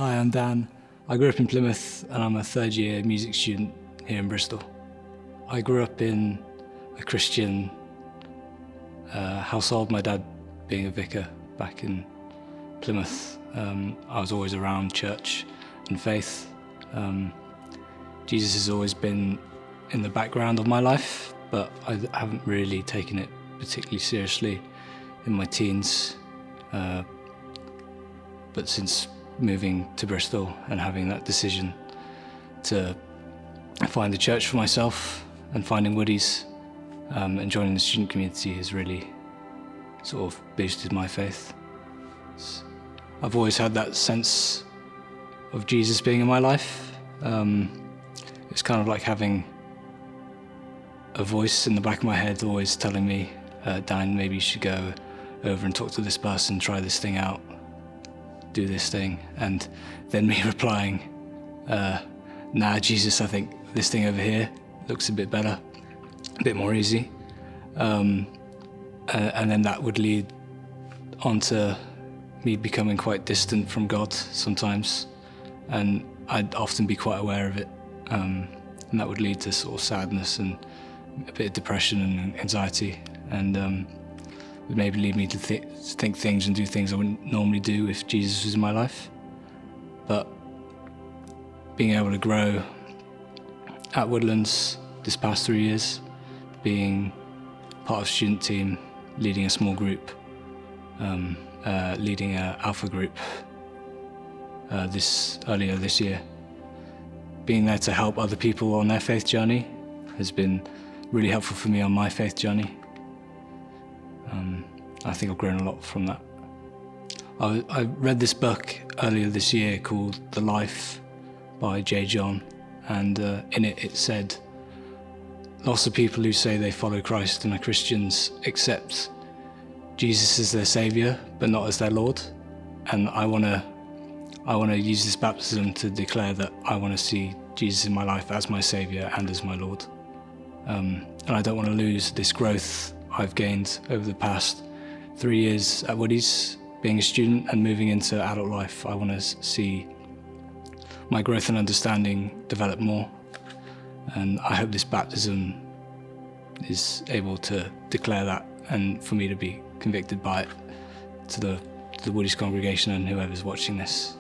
Hi, I'm Dan. I grew up in Plymouth and I'm a third-year music student here in Bristol. I grew up in a Christian household, my dad being a vicar back in Plymouth. I was always around church and faith. Jesus has always been in the background of my life, but I haven't really taken it particularly seriously in my teens. But since moving to Bristol and having that decision to find a church for myself and finding Woodies and joining the student community has really sort of boosted my faith. I've always had that sense of Jesus being in my life. It's kind of like having a voice in the back of my head always telling me, Dan, maybe you should go over and talk to this person, try this thing out, do this thing, and then me replying, nah, Jesus, I think this thing over here looks a bit better, a bit more easy. And then that would lead on to me becoming quite distant from God sometimes, and I'd often be quite aware of it, and that would lead to sort of sadness and a bit of depression and anxiety, and would maybe lead me to think things and do things I wouldn't normally do if Jesus was in my life. But being able to grow at Woodlands this past 3 years, being part of a student team, leading a small group, leading an alpha group earlier this year, being there to help other people on their faith journey has been really helpful for me on my faith journey. I think I've grown a lot from that. I read this book earlier this year called The Life by J. John, and in it said, lots of people who say they follow Christ and are Christians accept Jesus as their saviour, but not as their Lord. And I want to use this baptism to declare that I want to see Jesus in my life as my saviour and as my Lord. And I don't want to lose this growth I've gained over the past 3 years at Woodies, being a student and moving into adult life. I want to see my growth and understanding develop more, and I hope this baptism is able to declare that, and for me to be convicted by it to the Woodies congregation and whoever's watching this.